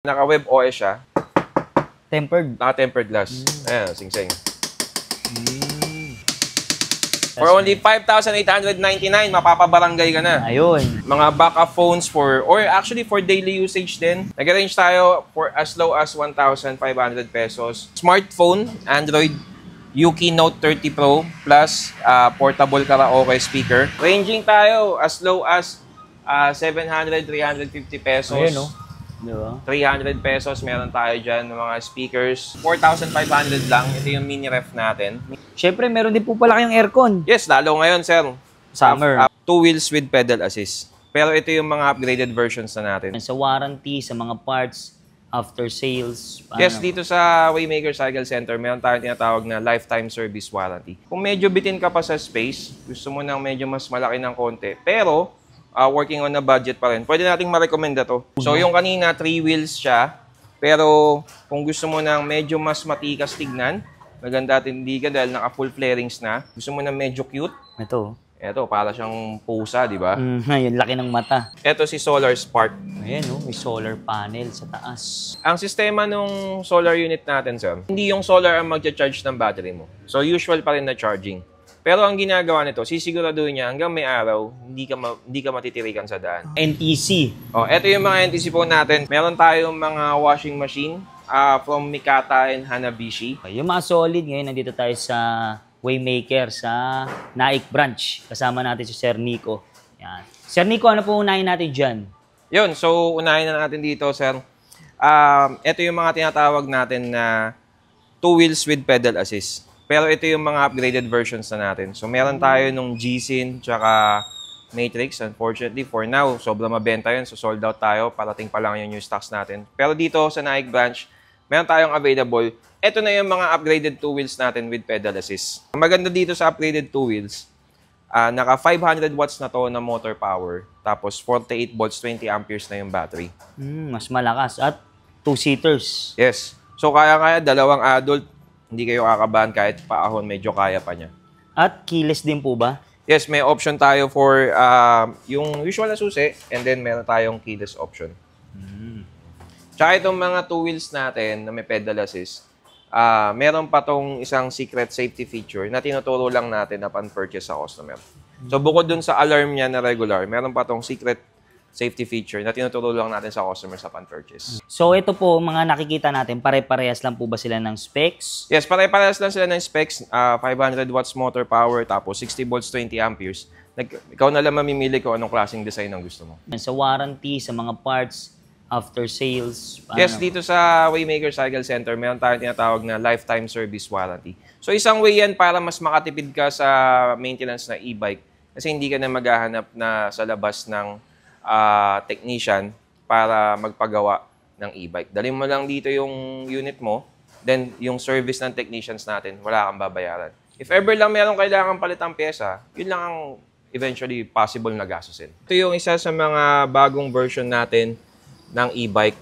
Naka-web OS siya. Tempered. Naka-tempered glass. Ayan, sing-sing. For only 5,899, mapapabarangay ka na. Ayun. Mga backup phones or actually for daily usage din. Nag-arrange tayo for as low as 1,500 pesos. Smartphone, Android Yuki Note 30 Pro plus portable karaoke speaker. Ranging tayo as low as 700, 350 pesos. Ayun, no? Diba? 300 pesos meron tayo dyan ng mga speakers. 4,500 lang. Ito yung mini ref natin. Siyempre, meron din po pala kayong aircon. Yes, lalo ngayon, sir. Summer. 2 wheels with pedal assist. Pero ito yung mga upgraded versions na natin. Sa warranty, sa mga parts, after sales. Yes, dito sa Waymaker Cycle Center, meron tayong tinatawag na lifetime service warranty. Kung medyo bitin ka pa sa space, gusto mo nang medyo mas malaki ng konti, pero working on a budget pa rin, pwede nating ma-recommenda to. So yung kanina, 3 wheels siya, pero kung gusto mo nang medyo mas matikas tignan, maganda at hindi ka dahil naka full flarings na, gusto mo nang medyo cute, Ito, para siyang pusa, di ba? Yung laki ng mata. Ito si Solar Spark. Ayan, no? May solar panel sa taas. Ang sistema nung solar unit natin, sir, hindi yung solar ang mag-charge ng battery mo. So, usual pa rin na charging. Pero ang ginagawa nito, sisiguraduhin niya hanggang may araw, hindi ka matitirikan sa daan. NTC. Ito yung mga NTC po natin. Meron tayong mga washing machine from Mikata and Hanabishi. Yung mga solid ngayon, nandito tayo sa Waymaker sa Naik branch. Kasama natin si Sir Nico. Yan. Sir Nico, ano po unahin natin dyan? Yun, so unahin na natin dito, sir. Ito yung mga tinatawag natin na 2 wheels with pedal assist. Pero ito yung mga upgraded versions na natin. So meron tayo nung G-Sin tsaka Matrix. Unfortunately, for now, sobrang mabenta yun. So sold out tayo. Parating pa lang yung new stocks natin. Pero dito sa Naik branch, meron tayong available. Ito na yung mga upgraded 2 wheels natin with pedal assist. Ang maganda dito sa upgraded 2 wheels, naka 500 watts na to na motor power. Tapos 48 volts, 20 amperes na yung battery. Mas malakas. At 2-seaters. Yes. So kaya-kaya, dalawang adult, hindi kayo kakabahan kahit paahon, medyo kaya pa niya. At keyless din po ba? Yes, may option tayo for yung usual na susi and then meron tayong keyless option. Tsaka itong mga 2 wheels natin na may pedal assist, meron pa tong isang secret safety feature na tinuturo lang natin upon purchase sa customer. So bukod dun sa alarm niya na regular, meron pa tong secret safety feature na tinuturo lang natin sa customer sa upon purchase. So ito po, mga nakikita natin, pare-parehas lang po ba sila ng specs? Yes, pare-parehas lang sila ng specs. 500 watts motor power, tapos 60 volts, 20 amperes. Ikaw na lang mamimili kung anong klaseng design ang gusto mo. Sa warranty, sa mga parts, after sales. Yes, dito sa Waymaker Cycle Center, meron tayong tinatawag na lifetime service warranty. So isang way yan para mas makatipid ka sa maintenance na e-bike kasi hindi ka na maghahanap na sa labas ng technician para magpagawa ng e-bike. Dalhin mo lang dito yung unit mo, then yung service ng technicians natin, wala kang babayaran. If ever lang meron kailangan palitang pyesa, yun lang ang eventually possible na gastusin. Ito yung isa sa mga bagong version natin ng e-bike.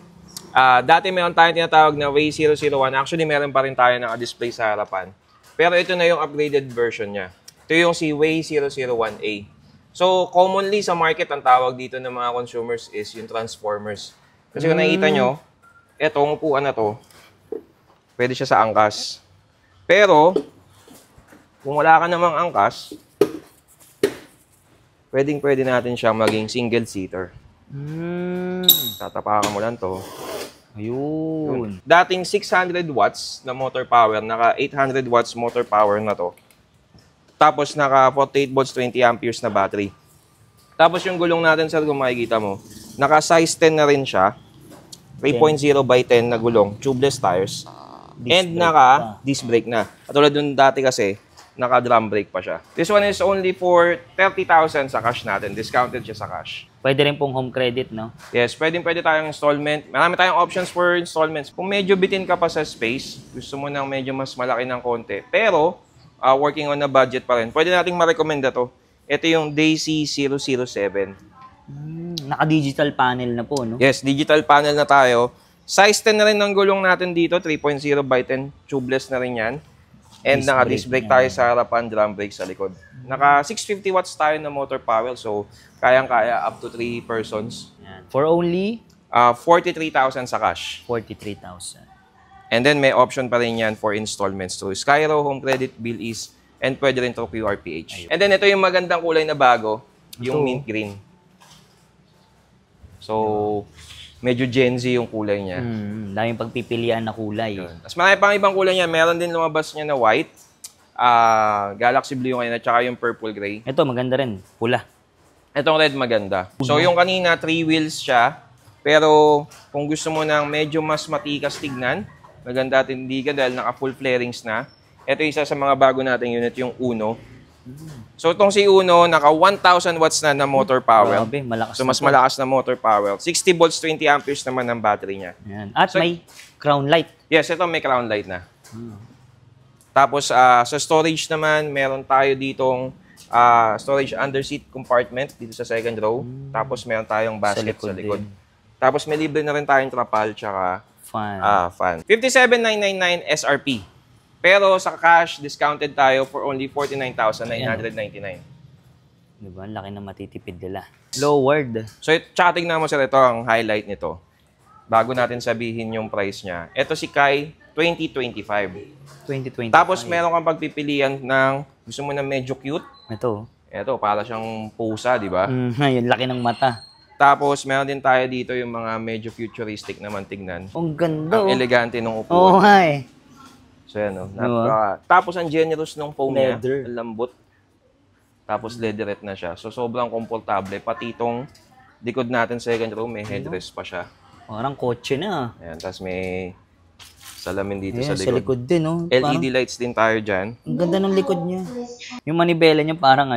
Dati meron tayong tinatawag na Way001. Actually, meron pa rin tayo naka-display sa harapan. Pero ito na yung upgraded version niya. Ito yung si Way001A. So, commonly sa market, ang tawag dito ng mga consumers is yung Transformers. Kasi kung nakikita nyo, etong upuan na to, pwede siya sa angkas. Pero, kung wala ka namang angkas, pwede natin siya maging single-seater. Tatapakan mo lang to. Ayun. Dating 600 watts na motor power, naka 800 watts motor power na to. Tapos naka 48 volts, 20 amperes na battery. Tapos yung gulong natin, sir, kung makikita mo, naka size 10 na rin siya. 3.0 by 10 na gulong, tubeless tires. And naka disc brake na. At tulad dun dati kasi, naka-drum brake pa siya. This one is only for 30,000 sa cash natin. Discounted siya sa cash. Pwede rin pong home credit, no? Yes, pwede tayong installment. Marami tayong options for installments. Kung medyo bitin ka pa sa space, gusto mo nang medyo mas malaki ng konti, pero working on a budget pa rin, pwede nating ma-recommenda to. Ito yung Daisy 007. Naka-digital panel na po, no? Yes, digital panel na tayo. Size 10 na rin ng gulong natin dito. 3.0 by 10. Tubeless na rin yan. And naka-disc brake tayo sa harapan, drum brake sa likod. Naka 650 watts tayo na motor power. So, kayang-kaya up to 3 persons. Yan. For only 43,000 sa cash. 43,000. And then may option pa rin yan for installments through Skyro, Home Credit, Bill Ease, and pwede rin through QRPH. And then ito yung magandang kulay na bago, yung mint green. So, medyo Gen Z yung kulay niya. Daming pagpipilian na kulay. Tapos marami pang ibang kulay niya. Meron din lumabas niya na white, Galaxy Blue yung kanina, tsaka yung purple gray. Ito, maganda rin. Pula. Itong red maganda. So, yung kanina, 3 wheels siya. Pero, kung gusto mo ng medyo mas matikas tignan, maganda at hindi ka dahil naka full flarings na. Ito isa sa mga bago nating unit, yung Uno. So, itong si Uno, naka 1,000 watts na motor power. Grabe, malakas So, mas na to. malakas na motor power. 60 volts, 20 amperes naman ang battery niya. Yan. At So, may crown light. Yes, ito may crown light na. Tapos, sa storage naman, meron tayo ditong storage under seat compartment dito sa second row. Tapos, meron tayong basket sa likod. din. Tapos, may libre na rin tayong trapal tsaka Fun. fan. 57,999 SRP. Pero sa cash, discounted tayo for only 49,999. Diba? Ang laki na matitipid nila. Lowered. So, tsaka tingnan mo sir, ito ang highlight nito. Bago natin sabihin yung price niya. Ito si Kai, 2025. 2020. Tapos, meron kang pagpipilian ng gusto mo na medyo cute. Ito. Ito, para siyang pusa, di ba? Yung laki ng mata. Tapos, meron din tayo dito yung mga medyo futuristic naman tignan. Ang ganda. Ang Oh. elegante ng Oo upuan. nga eh. So, yan, no? Tapos, ang generous ng foam niya. Leather. Ang lambot. Tapos, leatherette na siya. So, sobrang komportable. Pati itong likod natin second row, may headrest pa siya. Parang kotse na. Ayan, tapos may salamin dito Ayan, sa sa likod likod. din, oh. LED lights din tayo dyan. Ang ganda ng likod niya. Yung manibela niya parang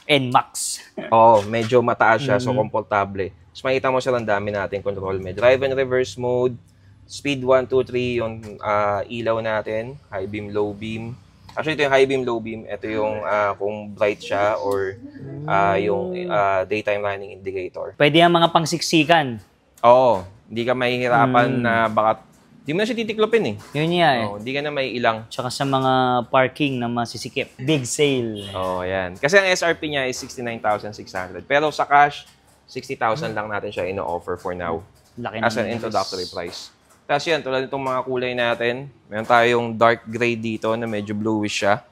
NMAX. Oo, medyo mataas siya, so komportable. Tapos makita mo siya, ang dami natin control. May drive and reverse mode, speed 1, 2, 3, yung ilaw natin, high beam, low beam. Actually, ito yung high beam, low beam. Ito yung kung bright siya or yung daytime running indicator. Pwede yung mga pangsiksikan. Oo, hindi ka mahihirapan na baka, hindi mo na siya titiklopin eh. Yun niya eh. Oo, hindi ka na may ilang. Tsaka sa mga parking na masisikip. Big sale. Oh, yan. Kasi ang SRP niya is 69,600. Pero sa cash, 60,000 lang natin siya ino-offer for now. Laki As ng an introductory price. Tapos yan, tulad itong mga kulay natin, meron tayong dark gray dito na medyo bluish siya.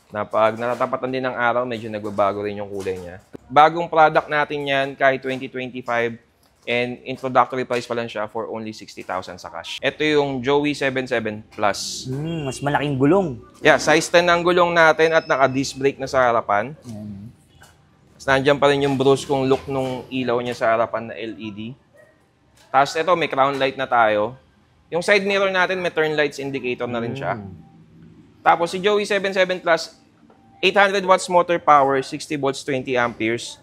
Na pag natatapatan din ng araw, medyo nagbabago rin yung kulay niya. Bagong product natin yan, kahit 2025, and introductory price pa lang siya for only 60,000 sa cash. Ito yung Joey 77 Plus. Mas malaking gulong. Yeah, size 10 ang gulong natin at naka-disc brake na sa harapan. Tapos nandiyan pa rin yung bruskong look nung ilaw niya sa harapan na LED. Tapos ito, may crown light na tayo. Yung side mirror natin, may turn lights indicator na rin siya. Tapos si Joey 77 Plus, 800 watts motor power, 60 volts, 20 amperes.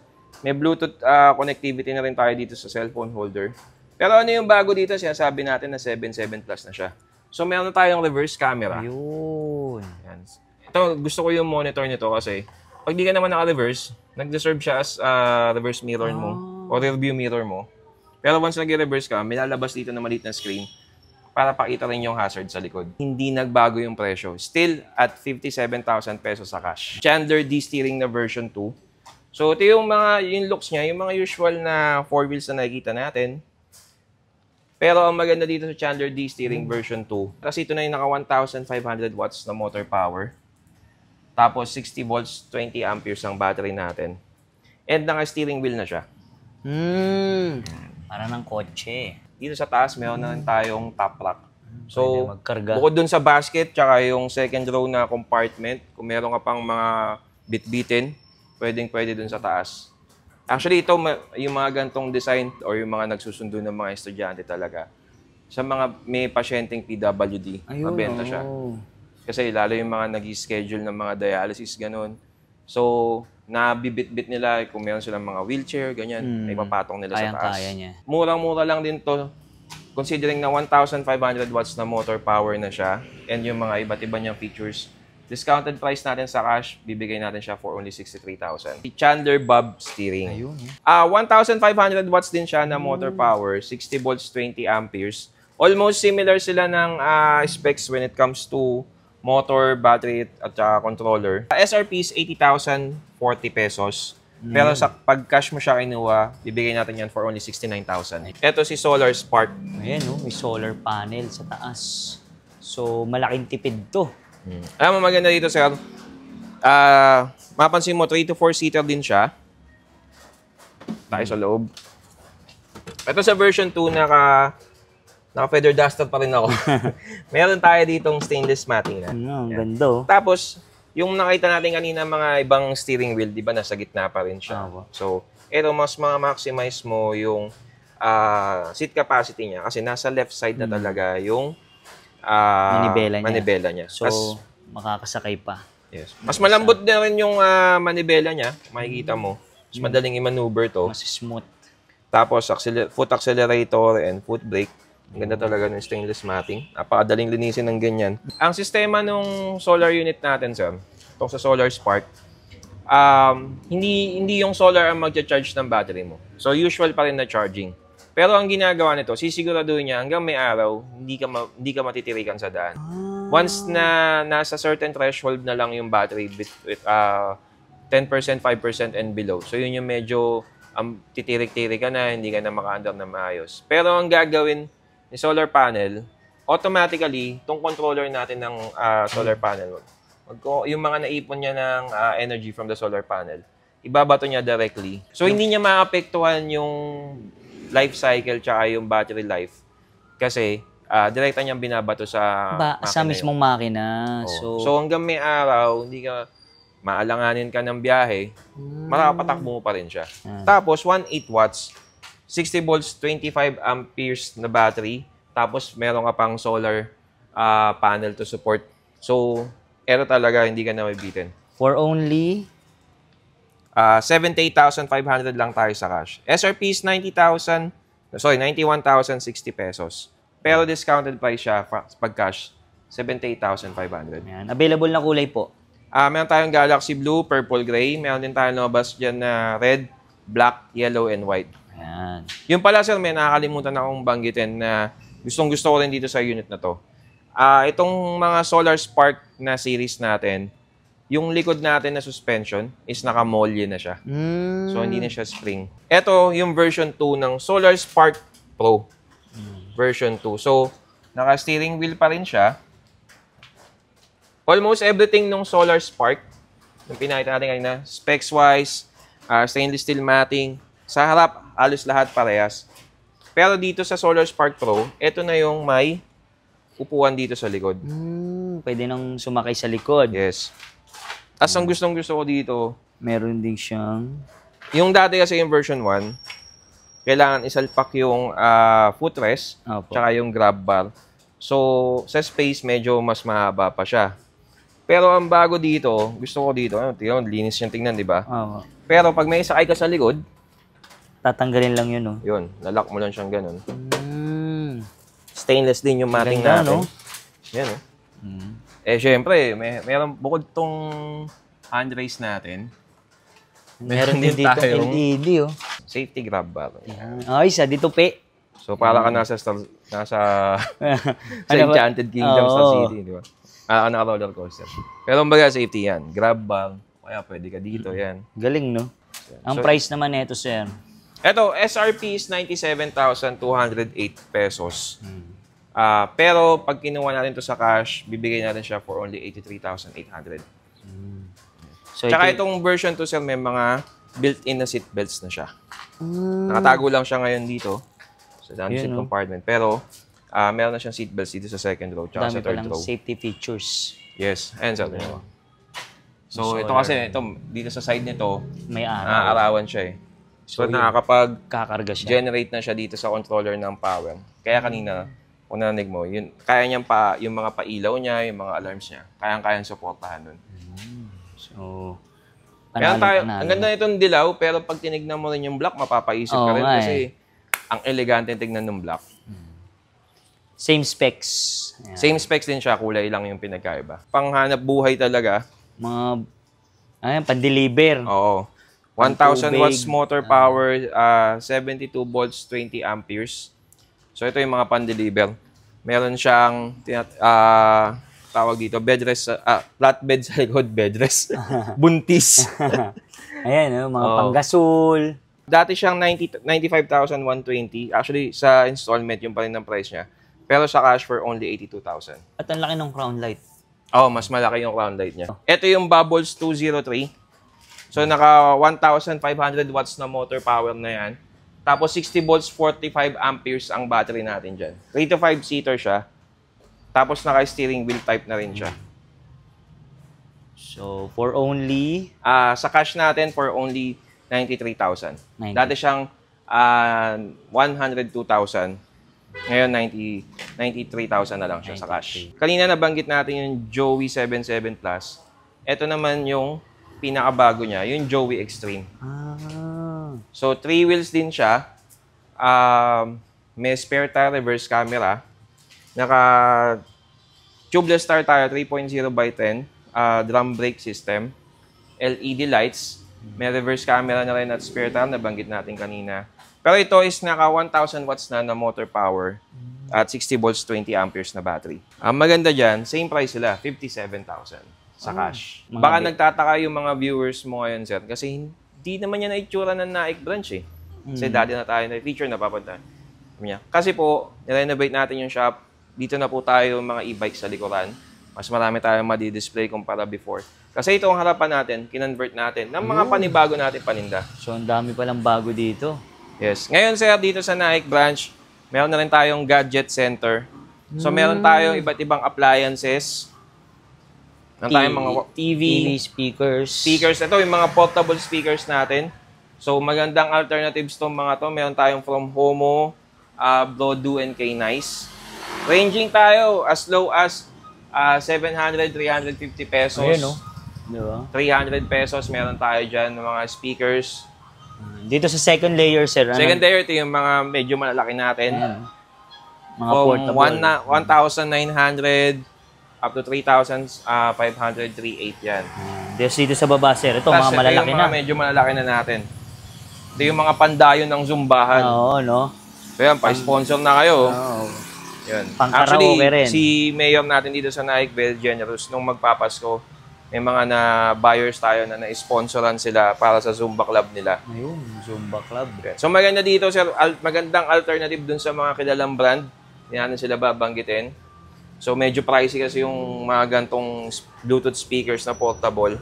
May Bluetooth connectivity na rin tayo dito sa cellphone holder. Pero ano yung bago dito, sinasabi natin na 77 Plus na siya. So meron na tayong reverse camera. Yun. Yan. Ito, gusto ko yung monitor nito kasi pag di ka naman naka-reverse, nag-deserve siya as reverse mirror mo o rear view mirror mo. Pero once nag-reverse ka, may lalabas dito na maliit na screen para pakita rin yung hazard sa likod. Hindi nagbago yung presyo. Still at 57,000 pesos sa cash. Chandler D-Steering na version 2. So, ito yung yung looks niya, yung mga usual na 4 wheels na nakikita natin. Pero ang maganda dito sa Chandler D-Steering version 2, kasi ito na yung naka 1,500 watts na motor power. Tapos 60 volts, 20 amperes ang battery natin. And naka-steering wheel na siya. Parang ng kotse. Dito sa taas, meron na rin tayong top rack. So, Pwede magkarga. bukod dun sa basket, tsaka yung second row na compartment, kung meron ka pang mga bit-bitin, pwedeng-pwede dun sa taas. Actually, ito, yung mga gantong design or yung mga nagsusundo ng mga estudyante talaga, sa mga may pasyenteng PWD, mabenta siya. Kasi lalo yung mga nag-schedule ng mga dialysis, ganun. So, nabibit-bit nila kung meron silang mga wheelchair, ganyan, may papatong nila sa taas. Kaya niya. Murang-mura lang din to, considering na 1,500 watts na motor power na siya, and yung mga iba't iba niyang features. Discounted price natin sa cash, bibigay natin siya for only 63,000. Chandler Bob Steering. 1,500 watts din siya na motor power, 60 volts, 20 amperes. Almost similar sila ng specs when it comes to motor, battery, at controller. SRP is 80,040 pesos. Pero sa pag-cash mo siya kinuha, bibigay natin yan for only 69,000. Ito si Solar Spark. Ayan, oh, may solar panel sa taas. So, malaking tipid to. Alam mo, maganda dito, sir. Mapansin mo, 3 to 4 seater din siya. Tayo sa loob. Ito sa version 2, naka-feather duster pa rin ako. Meron tayo ditong stainless matting na. Ang ganda, oh. Tapos, yung nakita natin kanina mga ibang steering wheel, di ba, nasa gitna pa rin siya. So, ito, mas maximize mo yung seat capacity niya kasi nasa left side na talaga yung manibela niya. So, makakasakay pa. Yes. Mas malambot na rin yung manibela niya. Makikita mo. Mas madaling i-maneuver to. Mas smooth. Tapos, foot accelerator and foot brake. Ang ganda talaga ng stainless matting. Napakadaling linisin ng ganyan. Ang sistema ng solar unit natin, sir, itong sa Solar Spark, hindi yung solar ang mag-charge ng battery mo. So, usual pa rin na charging. Pero ang ginagawa nito, sisiguraduhin niya hanggang may araw, hindi ka matitirikan sa daan. Once na nasa certain threshold na lang yung battery with 10%, 5% and below. So, yun yung medyo titirik-tirik ka na, hindi ka na maka-under na maayos. Pero ang gagawin ni solar panel, automatically, itong controller natin ng solar panel, yung mga naipon niya ng energy from the solar panel, ibabato niya directly. So, hindi niya maapektuhan yung life cycle tsaka yung battery life kasi direkta niyang binabato sa sa mismong makina. So, hanggang may araw, hindi ka maalanganin ka ng biyahe, makapatakbo mo pa rin siya. Tapos, 1.8 watts, 60 volts, 25 amperes na battery. Tapos, meron ka pang solar panel to support. So, ito talaga, hindi ka na mabitin. For only? 78,500 lang tayo sa cash. SRP is 91,060 pesos. Pero discounted price siya pag cash, 78,500. Ayan. Available na kulay po? Meron tayong Galaxy Blue, Purple Gray. Meron din tayong lumabas dyan na red, black, yellow, and white. Ayan. Yung pala, sir, may nakakalimutan akong banggitin na gustong-gusto ko rin dito sa unit na to. Itong mga Solar Spark na series natin, yung likod natin na suspension is naka-molly na siya. So, hindi na siya spring. Ito, yung version 2 ng Solar Spark Pro. Version 2. So, naka-steering wheel pa rin siya. Almost everything ng Solar Spark, yung pinakita natin kanina, specs-wise, stainless steel matting, sa harap, halos lahat parehas. Pero dito sa Solar Spark Pro, ito na yung may upuan dito sa likod. Pwede nang sumakay sa likod. Yes. As ang gustong-gusto ko dito, meron din siyang... Yung dati kasi yung version 1, kailangan isalpak yung footrest, tsaka yung grab bar. So, sa space, medyo mas mahaba pa siya. Pero ang bago dito, gusto ko dito, tingnan, linis yung tingnan, di ba? Pero pag may sakay ka sa likod, tatanggalin lang yun, no? Yun, lalak mo lang siyang ganun. Stainless din yung matting natin. No? Yan, oh. Syempre, meron bukod tong handrails natin. Meron din dito LED, oh. Safety grab bar. Ay, sa dito, pe. So, para ka nasa sa Enchanted Kingdom, Star City, di ba? Naka-roller coaster. Pero kumbaga, safety yan. Grab bar. Kaya pwede ka dito, yan. Galing, no? Ang price naman nito, sir. Ito, SRP is 97,208 pesos. Pero pag kinuha natin to sa cash, bibigay natin siya for only 83,800. So, tsaka itong version 2, sir, may mga built-in na seat belts na siya. Nakatago lang siya ngayon dito sa seat compartment. Pero meron na siyang seat belts dito sa second row tsaka sa third row. Safety features. Yes. Ayan, sir. So, ito kasi, dito sa side nito, may arawan siya eh. So, kakarga siya. Generate na siya dito sa controller ng power. Kaya kanina, kung narinig mo, kaya niyang yung mga pailaw niya, yung mga alarms niya, kayang-kayang supportahan nun. So, ang ganda nitong dilaw, pero pag tinignan mo rin yung black, mapapaisip ka rin kasi ang elegante tignan ng black. Same specs. Ayan. Same specs din siya, kulay lang yung pinagkaiba. Panghanap buhay talaga. Pan-deliver. Oo. 1,000 watts motor power, 72 volts, 20 amperes. So, ito yung mga pan-deliver. Meron siyang, tawag dito, bedrest, flatbed sa likod, bedrest. Buntis. Ayan, mga Oo. panggasol. Dati siyang 95,120. Actually, sa installment, yung pa rin ng price niya. Pero sa cash for only 82,000. At ang laki ng crown light. Oh, mas malaki yung crown light niya. Ito yung Bubbles 203. So, naka 1,500 watts na motor power na yan. Tapos, 60 volts, 45 amperes ang battery natin dyan. 3 to 5 seater siya. Tapos, naka-steering wheel type na rin siya. So, for only... Sa cash natin, for only 93,000. 90. Dati siyang 102,000. Ngayon, 93,000 na lang siya sa cash. Kanina nabanggit natin yung Joey 77 Plus. Ito naman yung pinakabago niya, yung Joey Extreme. So, 3 wheels din siya. May spare tire, reverse camera. Naka tubeless tire tayo, 3.0x10. Drum brake system. LED lights. May reverse camera na rin at spare tire, nabanggit natin kanina. Pero ito is naka 1,000 watts na motor power at 60 volts, 20 amperes na battery. Ang maganda dyan, same price sila, 57,000 sa cash. Baka nagtataka yung mga viewers mo ngayon, sir, kasi hindi naman yan na itsura ng Nike branch eh. Kasi dati na tayo na feature na papunta. Kasi po, nirenovate natin yung shop. Dito na po tayo mga e-bike sa likuran. Mas marami tayong madi-display kumpara before. Kasi ito ang harapan natin, kinonvert natin ng mga panibago natin paninda. So, ang dami palang bago dito. Yes. Ngayon, sir, dito sa Nike branch, meron na rin tayong gadget center. So, meron tayong iba't ibang appliances. Meron tayong mga TV, speakers. Ito yung mga portable speakers natin. So, magandang alternatives tong mga to. Meron tayong from Homo, Blodoo, and K-Nice. Ranging tayo as low as 700, 350 pesos. Ayan, no? Diba? 300 pesos, meron tayo dyan ng mga speakers. Dito sa second layer, sir. Second layer, ito yung mga medyo malalaki natin. Ayan, mga From portable. 1,900 up to 3,500, 3,800 yan. Dito sa baba, sir. Ito, Tapos mga malalaki yung mga na. medyo malalaki na natin. Ito yung mga pandayon ng zumbahan. Oo, no? So yan, pa-sponsor na kayo. Oo. Yan. Pang-karaoke Actually, rin. si Mayor natin dito sa Nike, very generous. Nung magpapasko, may mga na buyers tayo na na-sponsoran sila para sa Zumba Club nila. Ayun, Zumba Club. So maganda dito, sir, magandang alternative dun sa mga kilalang brand. Hindi natin sila babanggitin. So medyo pricey kasi yung mga gantong Bluetooth speakers na portable.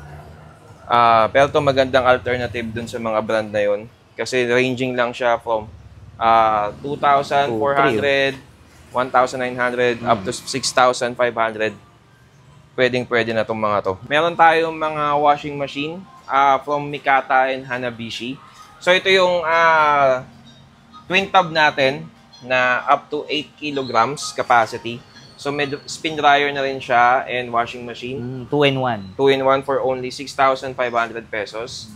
Pero to magandang alternative dun sa mga brand na yun. Kasi ranging lang siya from 2,400, 1,900 up to 6,500. Pwede na itong mga to. Meron tayong mga washing machine from Mikata and Hanabishi. So ito yung twin tub natin na up to 8 kilograms capacity. So may spin dryer na rin siya and washing machine. 2-in-1. 2-in-1 for only 6,500 pesos.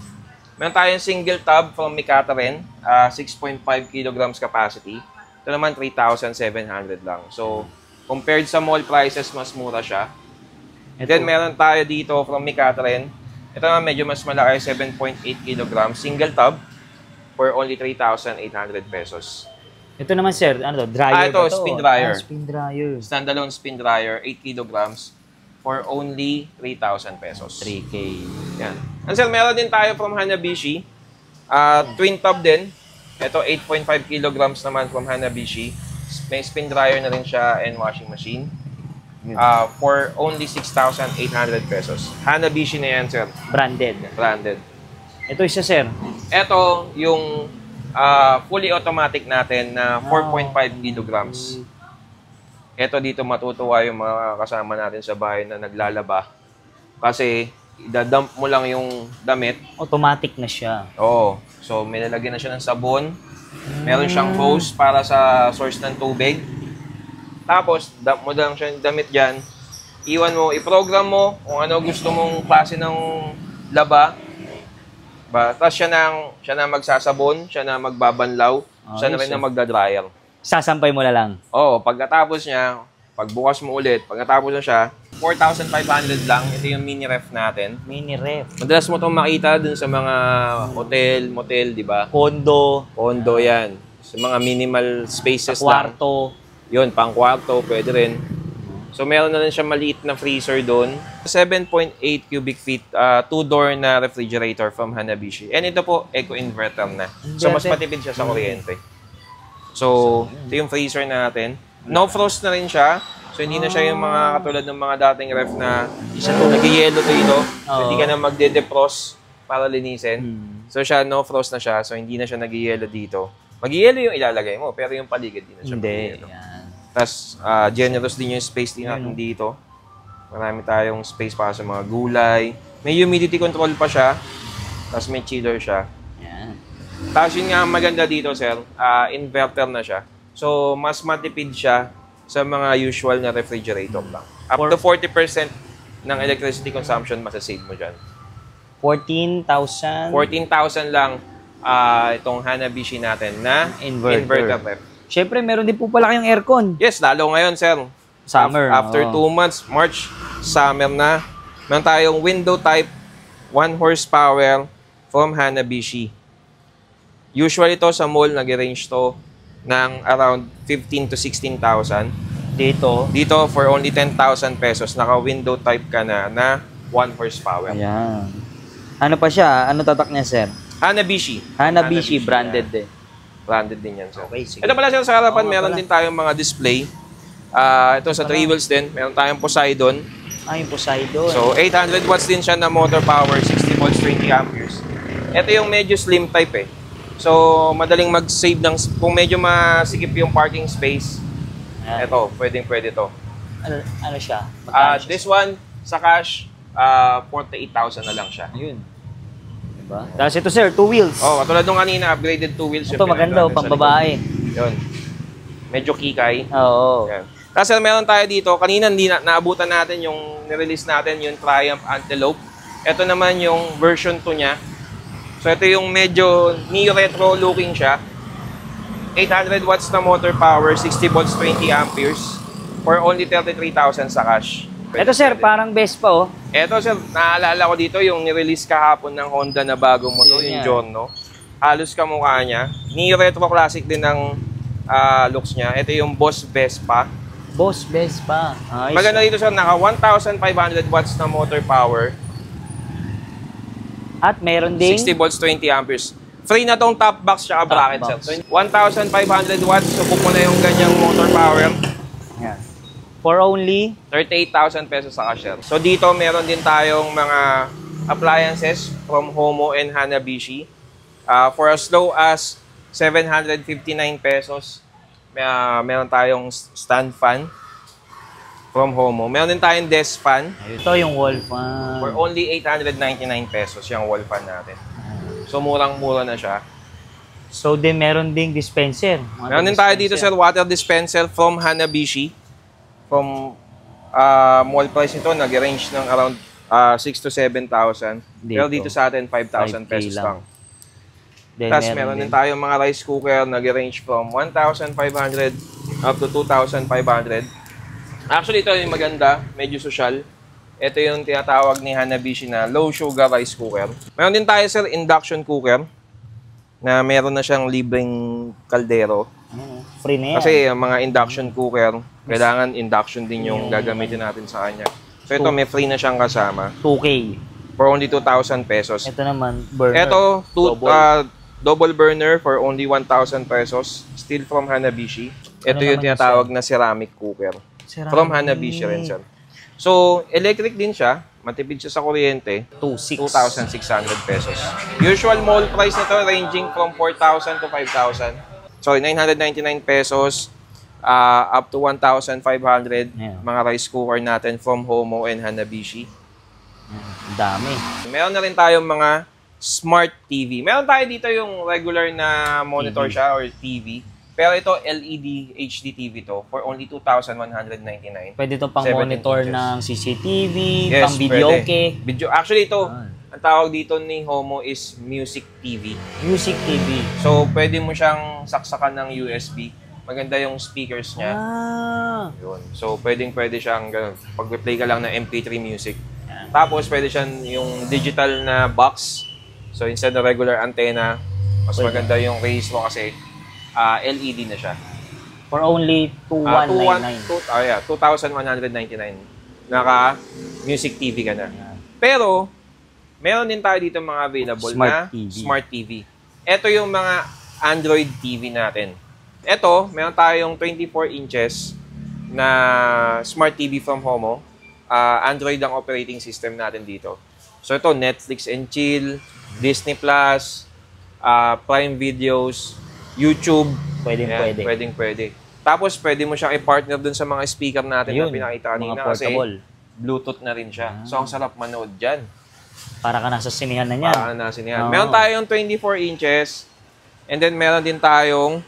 Meron tayong single tub from Mikata rin, 6.5 kilograms capacity. Ito naman 3,700 lang. So compared sa mall prices, mas mura siya. Then, meron tayo dito from Mikata rin. Ito naman medyo mas malaki, 7.8 kilograms. Single tub for only 3,800 pesos. Ito naman, sir, ano to? Dryer Ito, ba to? spin dryer. Spin dryer. Standalone spin dryer, 8 kilograms for only 3,000 pesos. 3K. Yan. And sir, meron din tayo from Hanabishi. Twin tub din. Ito, 8.5 kilograms naman from Hanabishi. May spin dryer na rin siya and washing machine. For only 6,800 pesos. Hanabishi na yan, sir. Branded. Ito isa, sir. Ito yung fully automatic natin na 4.5 kilograms. Ito dito matutuwa yung mga kasama natin sa bahay na naglalaba. Kasi idadump mo lang yung damit. Automatic na siya. Oo. So may lalagyan na siya ng sabon. Meron siyang hose para sa source ng tubig. Tapos, dump mo lang siya yung damit dyan. Iwan mo, i-program mo kung ano gusto mong klase ng laba. Tapos siya na magsasabon, siya na magbabanlaw, siya na rin na magdadryer. Sasampay mo na lang. Oo, pagkatapos niya, pagbukas mo ulit, pagkatapos na siya, 4,500 lang. Ito yung mini ref natin. Mini ref. Madalas mo itong makita dun sa mga hotel, motel, di ba? Condo. Condo yan. Sa mga minimal spaces lang. Kwarto. Yun, pang kwarto, pwede rin. So, meron na rin siya maliit na freezer doon. 7.8 cubic feet, 2-door na refrigerator from Hanabishi. And ito po, eco-inverter na. So, mas matipid siya sa kuryente. So, ito yung freezer natin. No frost na rin siya. So, hindi na siya yung mga katulad ng mga dating ref na nag-yellow dito. So, hindi ka na magde-defrost para linisin. So, siya, no frost na siya. So, hindi na siya nag-yellow dito. Mag-yellow yung ilalagay mo, pero yung paligid din na siya mag-yellow. Tapos, generous din yung space din natin dito. Marami tayong space para sa mga gulay. May humidity control pa siya. Tapos may chiller siya. Yan. Tapos yun nga maganda dito, sir. Inverter na siya. So, mas matipid siya sa mga usual na refrigerator lang. Up to 40% ng electricity consumption masasave mo dyan. 14,000 14,000 lang itong Hanabishi natin na inverter ref. Siyempre, meron din po pala kayong aircon. Yes, lalo ngayon, sir. Summer. After 2 months, March, summer na. Meron tayong window type, 1 horsepower from Hanabishi. Usually ito sa mall, nag-range to ng around 15 to 16,000. Dito, for only 10,000 pesos, naka-window type ka na 1 horsepower. Ayan. Ano pa siya? Ano tatak niya, sir? Hanabishi. Hanabishi, branded din. Branded din yan, sir. Okay, sige. Ito pala, sir, sa harapan, meron din tayong mga display. Ito sa 3 wheels din, meron tayong Poseidon. Yung Poseidon. So, 800 watts din siya na motor power, 60 volts, 20 amperes. Ito yung medyo slim type eh. So, madaling mag-save ng, kung medyo masikip yung parking space, ito, pwede to. Ano siya? This one, sa cash, 48,000 na lang siya. Ayun. Diba? Tapos ito, sir, 2 wheels. Oh, katulad nung kanina, upgraded 2 wheels. Ito, maganda, pang babae. Yun. Medyo kikay. Oo. Yan. Tapos meron tayo dito, kanina hindi naabutan natin yung nirelease natin, yung Triumph Antelope. Ito naman yung version 2 niya. So ito yung medyo neo-retro looking siya. 800 watts na motor power, 60 volts, 20 amperes for only 33,000 sa cash. Ito, sir, parang best pa, oh. Ito, sir, naalala ko dito yung nirelease kahapon ng Honda na bagong motor, yung Giorno. Halos kamukha niya. Neo-retro classic din ng looks niya. Ito yung Boss Vespa. Boss Vespa. Ayos. Maganda dito, sir, naka 1,500 watts na motor power. At meron ding 60 volts, 20 amperes. Free na tong top box tsaka bracket, sir. So, 1,500 watts. Subok mo na yung ganyang motor power. Yan. For only 38,000 pesos sa cashier. So, dito meron din tayong mga appliances from Homo and Hanabishi. For as low as 759 pesos, meron tayong stand fan from Homo. Meron din tayong desk fan. Ito yung wall fan. For only 899 pesos yung wall fan natin. So, murang-mura na siya. So, meron ding dispenser. Meron din tayo dito, sir, water dispenser from Hanabishi. From mall price nito, nag-range ng around 6 to 7,000. Pero dito sa atin, 5,000 pesos lang. Tapos meron din tayong mga rice cooker, nag-range from 1,500 up to 2,500. Actually, ito yung maganda, medyo social. Ito yung tinatawag ni Hanabishi na low sugar rice cooker. Meron din tayo, sir, induction cooker na meron na siyang libreng kaldero. Free na yan. Kasi mga induction cooker, kailangan induction din yung gagamitin natin sa kanya. So ito, may free na siyang kasama. 2K. For only 2,000 pesos. Ito naman, burner. Ito, double burner for only 1,000 pesos. Still from Hanabishi. Ito yung tinatawag na ceramic cooker. From Hanabishi rin, sir. So, electric din siya. Matipid siya sa kuryente. 2,600 pesos. Usual mall price nito ranging from 4,000 to 5,000. Sorry, 999 pesos up to 1,500. Yeah. Mga rice cooker natin from Homo and Hanabishi. Dami. Meron na rin tayong mga smart TV. Meron tayo dito yung regular na monitor siya or TV. Pero ito, LED HD TV to for only 2,199. Pwede ito pang 17 monitor inches. ng CCTV, Yes, pang video pwede. okay. Actually, ito, ang tawag dito ni Homo is Music TV. Music TV. So, pwede mo siyang saksakan ng USB. Maganda yung speakers niya. Yun. So, pwede siyang ganun. Pag-play ka lang ng MP3 music. Tapos, pwede siyang yung digital na box. So, instead of regular antenna, mas maganda yung rays mo kasi LED na siya. For only 2,199. Naka Music TV ka na. Pero, meron din tayo dito mga available Smart na TV. Smart TV. Ito yung mga Android TV natin. Ito, meron tayong 24 inches na Smart TV from Homo. Android ang operating system natin dito. So ito, Netflix and Chill, Disney Plus, Prime Videos, YouTube. Pwede. Tapos, pwede mo siyang i-partner dun sa mga speaker natin na pinakita kanina. Kasi Bluetooth na rin siya. So, ang sarap manood dyan. Para ka nasa sinihan na niyan. Para ka nasa sinihan. Meron tayong 24 inches. And then, meron din tayong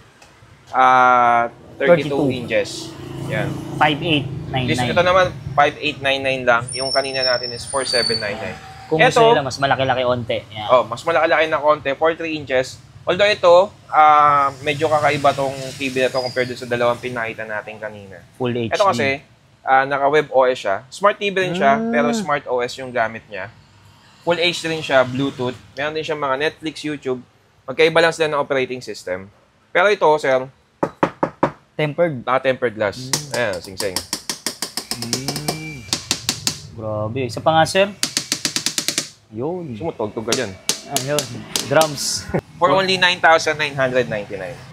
32 inches. Yan. 5,899. Ito naman, 5,899 lang. Yung kanina natin is 4,799. Kung gusto nila, mas malaki-laki onte. Yan. Mas malaki-laki na konti. 43 inches. Although ito, medyo kakaiba tong TV na to compared sa dalawang pinakita natin kanina. Full HD. Ito kasi, naka-web OS siya. Smart TV rin siya, pero Smart OS yung gamit niya. Full HD rin siya, Bluetooth. Meron din siya mga Netflix, YouTube. Magkaiba lang sila ng operating system. Pero ito, sir, tempered. Naka-tempered glass. Ayan, sing-sing. Grabe. Isa pa nga, sir. Yun. Sumutugtog ka dyan. Ayun. Drums. For only 9,999.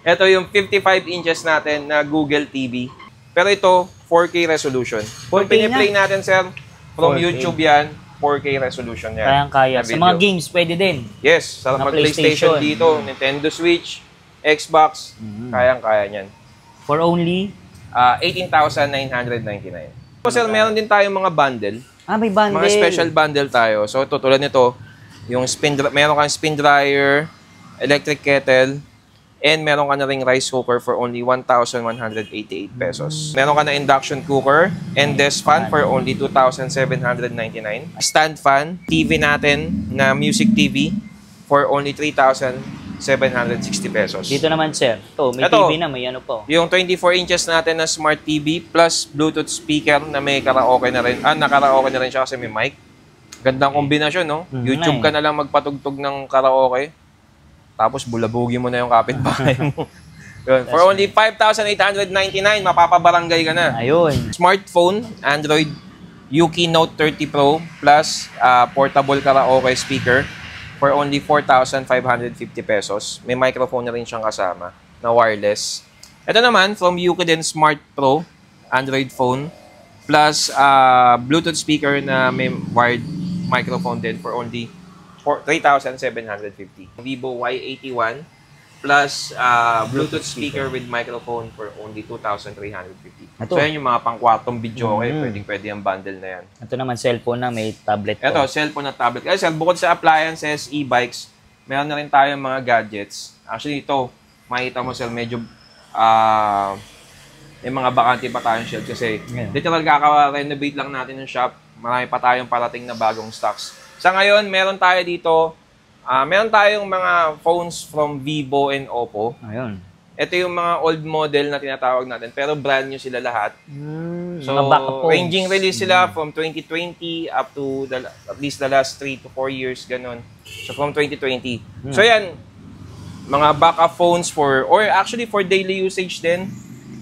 Ito yung 55 inches natin na Google TV. Pero ito, 4K resolution. Kung 4K piniplay natin, sir, from 4K. YouTube yan, 4K resolution yan. Kayang-kaya. na Sa video. mga games, pwede din. Yes, sa Mga mga PlayStation PlayStation. dito, Nintendo Switch, Xbox, kayang-kaya niyan. For only? 18,999. So, sir, meron din tayong mga bundle. May bundle. Mga special bundle tayo. So, ito, tulad nito, yung meron kang spin dryer, electric kettle, and meron ka na ring rice cooker for only 1,188 pesos. Meron ka na induction cooker and desk fan for only 2,799. Stand fan, TV natin na music TV for only 3,760 pesos. Dito naman, sir. May Ito, TV na, may ano po. Yung 24 inches natin na smart TV plus Bluetooth speaker na may karaoke na rin. Nakaraoke na rin siya kasi may mic. Gandang kombinasyon, no? YouTube ka na lang magpatugtog ng karaoke. Tapos bulabugi mo na yung kapitbahay mo. Yun. For only 5,899, mapapabarangay ka na. Ayun. Smartphone, Android Yuki Note 30 Pro plus portable karaoke speaker for only 4,550 pesos. May microphone na rin siyang kasama na wireless. Ito naman, from Yuki din Smart Pro, Android phone plus Bluetooth speaker na may wired microphone din for only 3,750. Vivo Y81 plus Bluetooth speaker with microphone for only 2,350. So yan yung mga pangkwartong video. Pwedeng yung bundle na yan. Ito naman cellphone na may tablet po. Ito, cellphone na tablet. Kasi bukod sa appliances, e-bikes, meron na rin tayong mga gadgets. Actually ito, makita mo sir, medyo may mga bakante pa tayong shelf kasi literal kaka-renovate lang natin yung shop. Marami pa tayong parating na bagong stocks. Sa ngayon, meron tayo dito, meron tayong mga phones from Vivo and Oppo. Ayun. Ito yung mga old model na tinatawag natin, pero brand new sila lahat. So, ranging release sila from 2020 up to at least the last 3 to 4 years, ganun. So, from 2020. So, yan, mga backup phones or actually for daily usage din,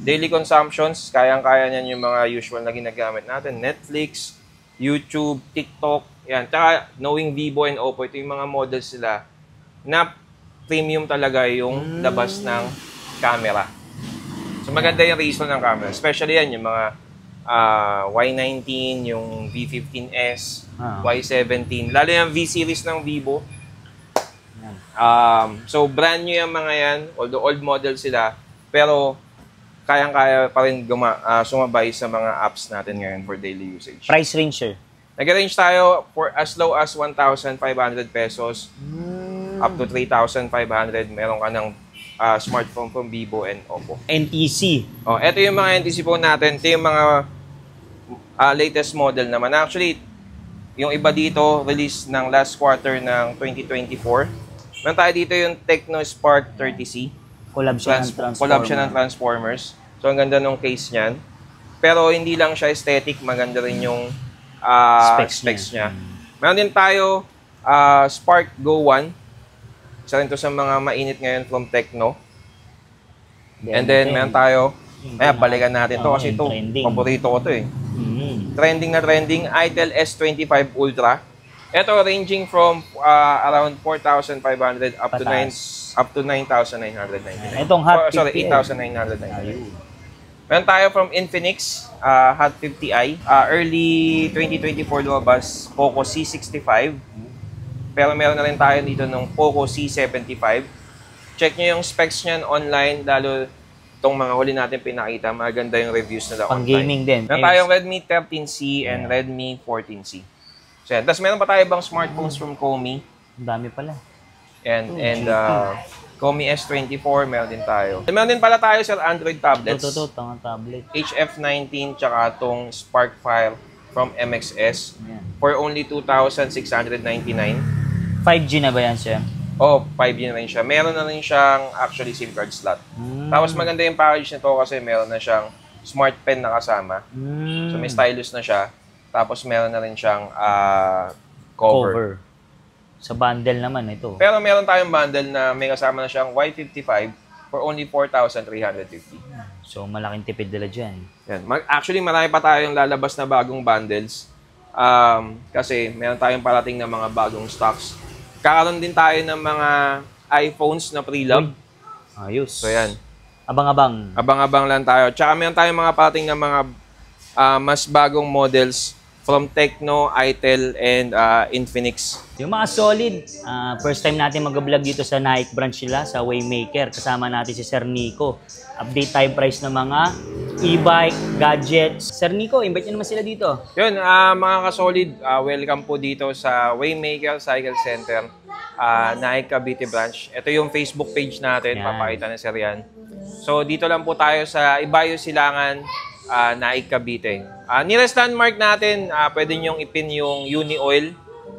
daily consumptions, kayang-kaya niyan yung mga usual na ginagamit natin. Netflix, YouTube, TikTok, yan. Tsaka, knowing Vivo and Oppo, ito yung mga models sila na premium talaga yung labas ng camera. So, maganda yung reason ng camera. Especially yan, yung mga Y19, yung V15s, Y17. Lalo yung V-series ng Vivo. So, brand new yung mga yan. Although old model sila. Pero, kayang-kaya pa rin sumabay sa mga apps natin ngayon for daily usage. Price range, sir? Nag-range tayo for as low as 1,500 pesos up to 3,500. Meron ka ng smartphone from Vivo and Oppo. NTC. Ito yung mga NTC phone natin. Ito yung mga latest model naman. Actually, yung iba dito, release ng last quarter ng 2024. Meron tayo dito yung Tecno Spark 30C. Collab siya ng Transformers. Collab siya ng Transformers. So, ang ganda nung case niyan. Pero hindi lang siya aesthetic, maganda rin yung specs niya. Meron din tayo Spark Go 1. Isa rin to sa mga mainit ngayon from Tecno. And then, meron tayo Ayan, balikan natin to Oo, kasi yung ito, trending. paborito ko to eh. Mm. Trending na trending, Itel S25 Ultra. Ito ranging from around 4,500 up Pataas. to 9,999. Itong Hot 50. Sorry, 8,999. Ayun. Meron tayo from Infinix, Hot 50i. Early 2024 lumabas, Poco C65. Pero meron na rin tayo dito ng Poco C75. Check nyo yung specs niyan online, lalo itong mga huli natin pinakita, maganda yung reviews nila Pang online. gaming din. Meron tayong Redmi 13C and Redmi 14C. So yan. Tapos meron pa tayo ibang smartphones from Xiaomi. Ang dami pala. And Xiaomi S24, meron din tayo. Meron din pala tayo sa Android tablets. Ito, tanga tablet. HF19 tsaka itong Sparkfire from MXS Yan. for only 2,699. 5G na ba yan, sir? Oh, 5G na rin siya. Meron na rin siyang actually SIM card slot. Tapos maganda yung package nito kasi meron na siyang smart pen na kasama. So may stylus na siya. Tapos meron na rin siyang cover. Sa bundle naman ito. Pero meron tayong bundle na may kasama na siyang Y55 for only 4,350. So malaking tipid nila dyan. Yan. Actually, marami pa tayong lalabas na bagong bundles. Kasi meron tayong parating na mga bagong stocks. Kakaroon din tayo ng mga iPhones na pre-love. Ayos. So yan. Abang-abang. Abang-abang lang tayo. Tsaka meron tayong mga parating na mga mas bagong models from Tecno, Itel, and Infinix. Yung mga solid, first time natin mag-vlog dito sa Nike branch nila, sa Waymaker. Kasama natin si Sir Nico. Update tayo price ng mga e-bike, gadgets. Sir Nico, invite nyo naman sila dito. Yun, mga kasolid, welcome po dito sa Waymaker Cycle Center, Nike Cavite branch. Ito yung Facebook page natin, Yan. papakita na Sir yan. So dito lang po tayo sa Ibayo Silangan, Nike Cavite. Nearest landmark natin, pwede nyong ipin yung Uni Oil,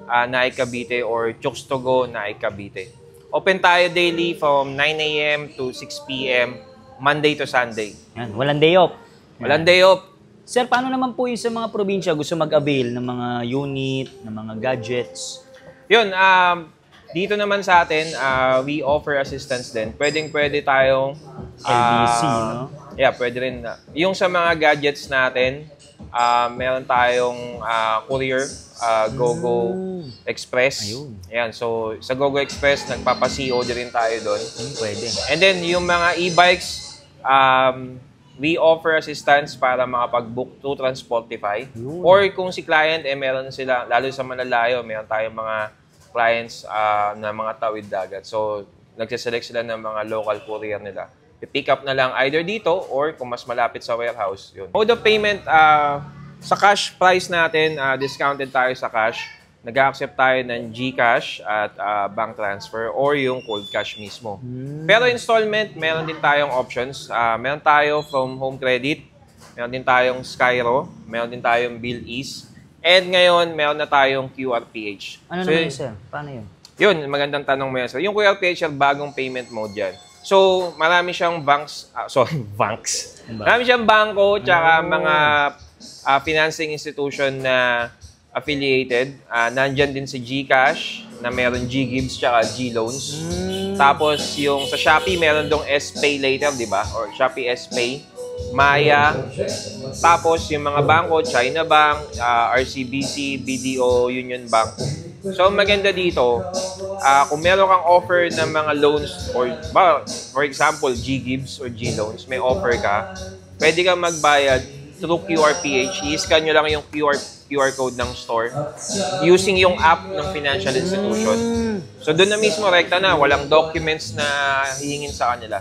Nike Cavite, or Chooks to Go, Nike Cavite. Open tayo daily from 9 a.m. to 6 p.m. Monday to Sunday. Yan, walang day off. Walang day off. Sir, paano naman po yung sa mga probinsya gusto mag-avail ng mga unit, ng mga gadgets? Yun, dito naman sa atin, we offer assistance din. Pwede tayong LBC, no? Yeah, pwede rin. Yung sa mga gadgets natin, meron tayong courier, GoGo Express. Ayun. Ayan, so sa GoGo Express, nagpapa-COD rin tayo doon. Pwede. And then, yung mga e-bikes, we offer assistance para makapag-book to Transportify. Yun. Or kung si client, meron sila, lalo sa malalayo, meron tayong mga clients na mga tawid dagat. So, nagsiselect sila ng mga local courier nila. I-pick up na lang either dito or kung mas malapit sa warehouse. Yun. Mode of payment, sa cash price natin, discounted tayo sa cash. Nag-accept tayo ng GCash at bank transfer or yung cold cash mismo. Pero installment, meron din tayong options. Meron tayo from Home Credit, meron din tayong Skyro, meron din tayong BillEase, and ngayon, meron na tayong QRPH. Ano naman yun, sir? Paano yun? Yun, magandang tanong mo yan, sir. Yung QRPH, yung bagong payment mode yan. So, marami siyang banks, banks. Marami siyang bangko, tsaka mga financing institution na affiliated. Nandyan din si GCash, na meron GGives tsaka GLoans. Tapos, yung sa Shopee, meron dong S-Pay Later, di ba? Or Shopee S-Pay, Maya. Tapos, yung mga bangko, China Bank, RCBC, BDO, Union Bank. So, maganda dito, kung meron kang offer ng mga loans, or for example, GGives or GLoans, may offer ka, pwede kang magbayad through QRPH. I-scan nyo lang yung QR code ng store using yung app ng financial institution. So, doon na mismo, rekta na. Walang documents na hihingin sa kanila.